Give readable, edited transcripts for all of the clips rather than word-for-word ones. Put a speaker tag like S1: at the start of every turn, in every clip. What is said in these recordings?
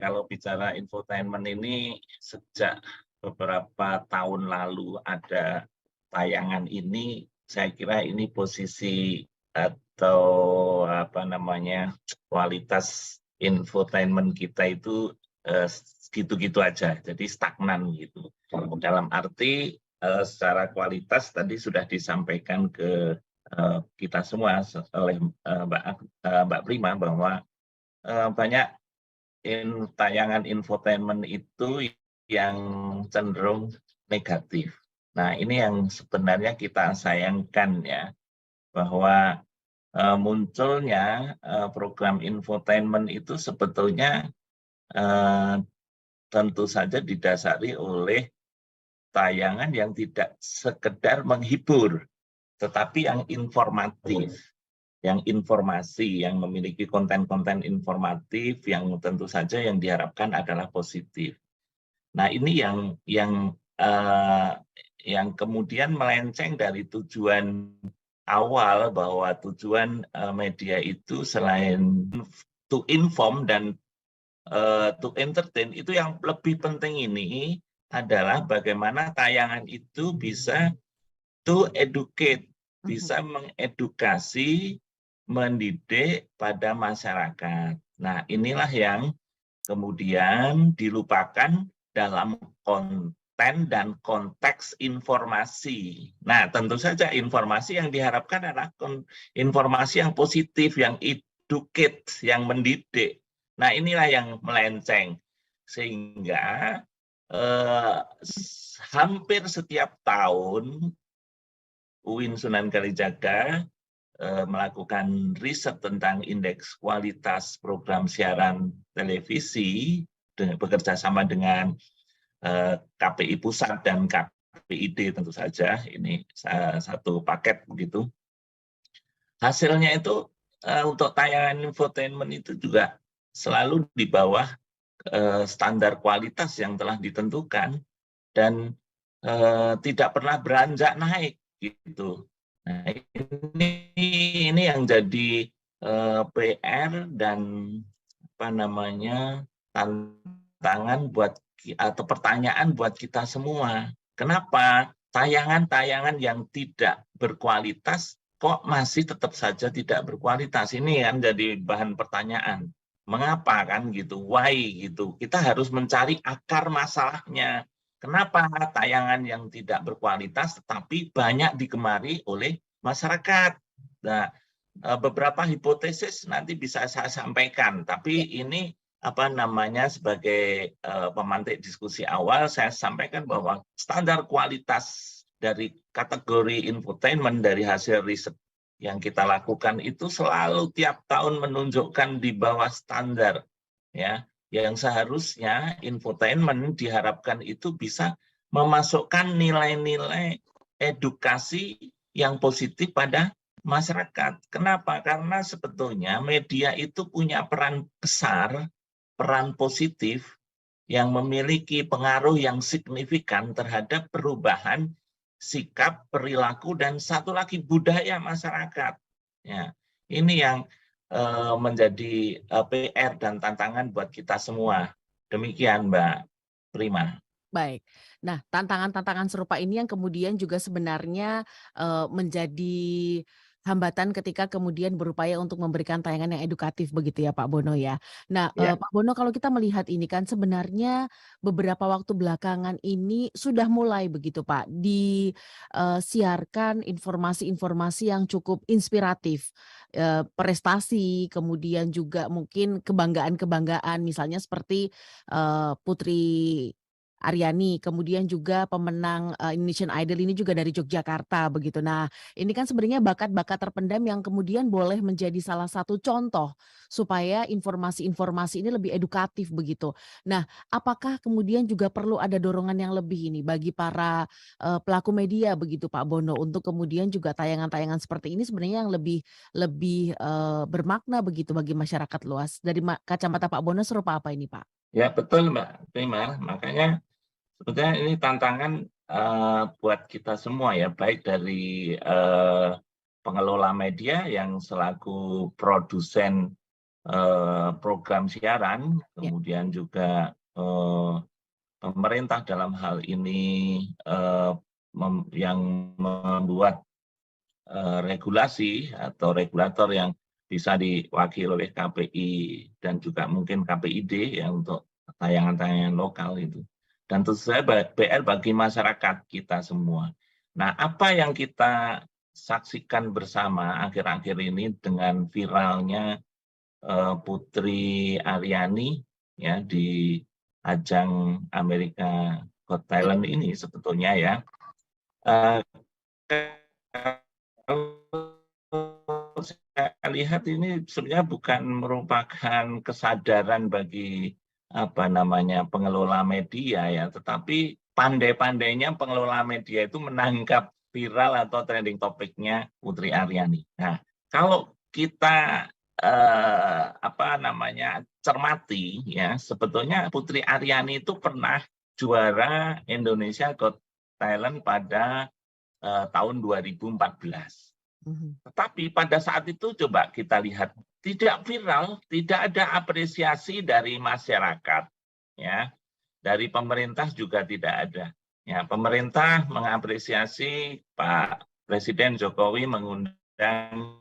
S1: Kalau bicara infotainment ini sejak beberapa tahun lalu ada tayangan ini, saya kira ini posisi atau apa namanya kualitas infotainment kita itu gitu-gitu aja, jadi stagnan gitu. Dalam arti secara kualitas tadi sudah disampaikan ke kita semua oleh Mbak Prima bahwa banyak tayangan infotainment itu yang cenderung negatif. Nah, ini yang sebenarnya kita sayangkan ya, bahwa munculnya program infotainment itu sebetulnya tentu saja didasari oleh tayangan yang tidak sekedar menghibur, tetapi yang informatif. Yang informasi, yang memiliki konten-konten informatif yang tentu saja yang diharapkan adalah positif. Nah, ini yang kemudian melenceng dari tujuan awal, bahwa tujuan media itu selain to inform dan to entertain, itu yang lebih penting ini adalah bagaimana tayangan itu bisa to educate, bisa mengedukasi, mendidik pada masyarakat. Nah, inilah yang kemudian dilupakan dalam konten dan konteks informasi. Nah, tentu saja informasi yang diharapkan adalah informasi yang positif, yang educate, yang mendidik. Nah, inilah yang melenceng. Sehingga hampir setiap tahun UIN Sunan Kalijaga melakukan riset tentang indeks kualitas program siaran televisi bekerja sama dengan KPI Pusat dan KPID tentu saja, ini satu paket begitu. Hasilnya itu untuk tayangan infotainment itu juga selalu di bawah standar kualitas yang telah ditentukan dan tidak pernah beranjak naik gitu. Nah, ini yang jadi PR dan apa namanya tantangan buat atau pertanyaan buat kita semua. Kenapa tayangan-tayangan yang tidak berkualitas kok masih tetap saja tidak berkualitas? Ini kan jadi bahan pertanyaan. Mengapa kan gitu? Why gitu? Kita harus mencari akar masalahnya. Kenapa tayangan yang tidak berkualitas tetapi banyak digemari oleh masyarakat? Nah, beberapa hipotesis nanti bisa saya sampaikan, tapi ini apa namanya sebagai pemantik diskusi awal saya sampaikan bahwa standar kualitas dari kategori infotainment dari hasil riset yang kita lakukan itu selalu tiap tahun menunjukkan di bawah standar, ya. Yang seharusnya infotainment diharapkan itu bisa memasukkan nilai-nilai edukasi yang positif pada masyarakat. Kenapa? Karena sebetulnya media itu punya peran besar, peran positif yang memiliki pengaruh yang signifikan terhadap perubahan sikap, perilaku, dan satu lagi budaya masyarakat. Ya, ini yang menjadi PR dan tantangan buat kita semua. Demikian, Mbak Prima.
S2: Baik. Nah, tantangan-tantangan serupa ini yang kemudian juga sebenarnya, menjadi hambatan ketika kemudian berupaya untuk memberikan tayangan yang edukatif begitu ya, Pak Bono ya. Nah,
S1: Ya,
S2: Pak Bono kalau kita melihat ini kan sebenarnya beberapa waktu belakangan ini sudah mulai begitu Pak, siarkan informasi-informasi yang cukup inspiratif, prestasi, kemudian juga mungkin kebanggaan-kebanggaan misalnya seperti, Putri Aryani, kemudian juga pemenang, Indonesian Idol ini juga dari Yogyakarta begitu. Nah, ini kan sebenarnya bakat-bakat terpendam yang kemudian boleh menjadi salah satu contoh supaya informasi-informasi ini lebih edukatif begitu. Nah, apakah kemudian juga perlu ada dorongan yang lebih ini bagi para, pelaku media begitu Pak Bono untuk kemudian juga tayangan-tayangan seperti ini sebenarnya yang lebih lebih, bermakna begitu bagi masyarakat luas. Dari kacamata Pak Bono serupa apa ini, Pak?
S1: ya betul, Mbak Prima. Makanya sebetulnya ini tantangan buat kita semua ya, baik dari pengelola media yang selaku produsen program siaran,
S2: Ya.
S1: kemudian juga pemerintah dalam hal ini yang membuat regulasi atau regulator yang bisa diwakili oleh KPI dan juga mungkin KPID ya untuk tayangan-tayangan lokal itu. Dan tentu saja PR bagi masyarakat kita semua. Nah, apa yang kita saksikan bersama akhir-akhir ini dengan viralnya Putri Aryani ya di ajang Amerika Got Talent ini sebetulnya ya. Kalau saya lihat ini sebenarnya bukan merupakan kesadaran bagi pengelola media ya, tetapi pandai-pandainya pengelola media itu menangkap viral atau trending topiknya Putri Aryani. Nah, kalau kita cermati ya, sebetulnya Putri Aryani itu pernah juara Indonesia Got Talent pada tahun 2014. Tetapi pada saat itu coba kita lihat tidak viral, tidak ada apresiasi dari masyarakat, ya, dari pemerintah juga tidak ada. Ya, pemerintah mengapresiasi Pak Presiden Jokowi mengundang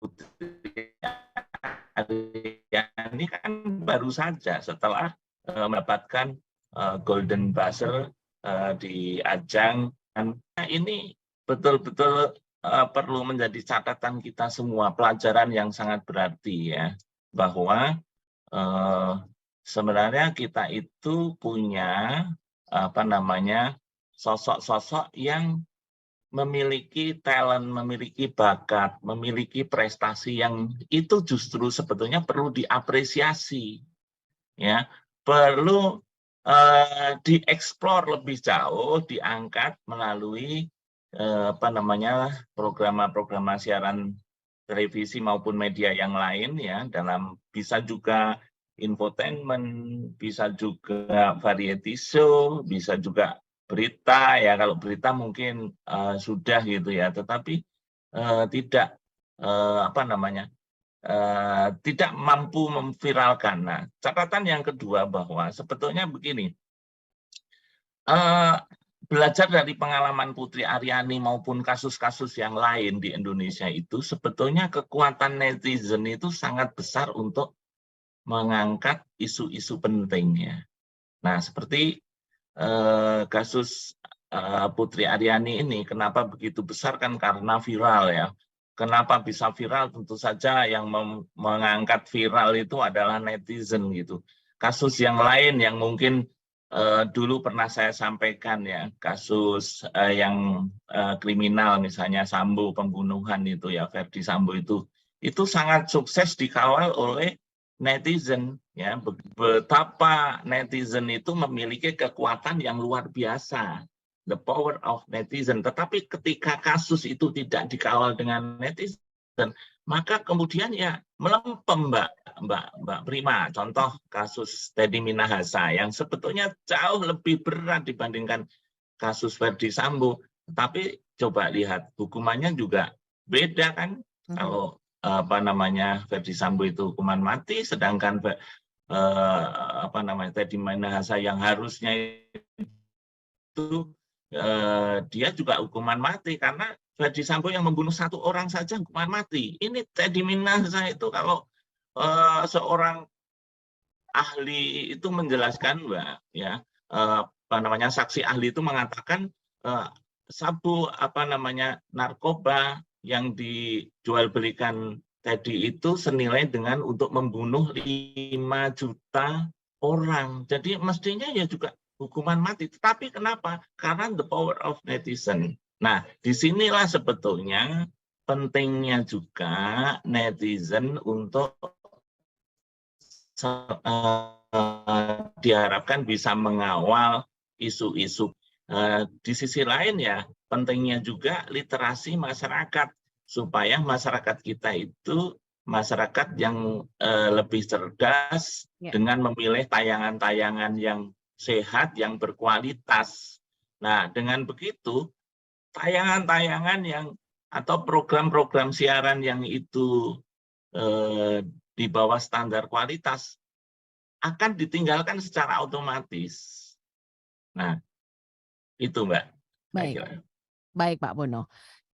S1: Putri Aryani kan baru saja setelah mendapatkan Golden Buzzer di ajang. Nah, ini betul-betul perlu menjadi catatan kita semua, pelajaran yang sangat berarti ya, bahwa sebenarnya kita itu punya sosok-sosok yang memiliki talent, memiliki bakat, memiliki prestasi yang itu justru sebetulnya perlu diapresiasi, ya, perlu dieksplor lebih jauh, diangkat melalui program siaran televisi maupun media yang lain ya, dalam bisa juga infotainment, bisa juga variety show, bisa juga berita ya, kalau berita mungkin sudah gitu ya, tetapi tidak tidak mampu memviralkan. Nah, catatan yang kedua bahwa sebetulnya begini, belajar dari pengalaman Putri Aryani maupun kasus-kasus yang lain di Indonesia itu sebetulnya kekuatan netizen itu sangat besar untuk mengangkat isu-isu pentingnya. Nah, seperti kasus Putri Aryani ini, kenapa begitu besar kan karena viral ya. Kenapa bisa viral? Tentu saja yang mengangkat viral itu adalah netizen gitu. Kasus yang lain yang mungkin dulu pernah saya sampaikan ya, kasus yang kriminal misalnya Sambo pembunuhan itu ya, Verdi Sambo itu sangat sukses dikawal oleh netizen ya, betapa netizen itu memiliki kekuatan yang luar biasa, the power of netizen. Tetapi ketika kasus itu tidak dikawal dengan netizen, maka kemudian ya melempem Mbak Prima. Contoh kasus Teddy Minahasa yang sebetulnya jauh lebih berat dibandingkan kasus Verdi Sambo. Tapi coba lihat hukumannya juga beda kan. Kalau Verdi Sambo itu hukuman mati, sedangkan Teddy Minahasa yang harusnya itu dia juga hukuman mati karena Verdi Sambo yang membunuh satu orang saja hukuman mati. Ini Teddy Minahasa itu kalau seorang ahli itu menjelaskan, Mbak, ya, saksi ahli itu mengatakan sabu narkoba yang dijual belikan Teddy itu senilai dengan untuk membunuh 5 juta orang. Jadi mestinya ya juga hukuman mati. Tetapi kenapa? Karena the power of netizen. Nah, disinilah sebetulnya pentingnya juga netizen untuk diharapkan bisa mengawal isu-isu. Di sisi lain ya, pentingnya juga literasi masyarakat, supaya masyarakat kita itu masyarakat yang lebih cerdas dengan memilih tayangan-tayangan yang sehat, yang berkualitas. Nah, dengan begitu, tayangan-tayangan yang atau program-program siaran yang itu di bawah standar kualitas akan ditinggalkan secara otomatis. Nah, itu Mbak, saya
S2: Baik,
S1: kira.
S2: baik Pak Bono.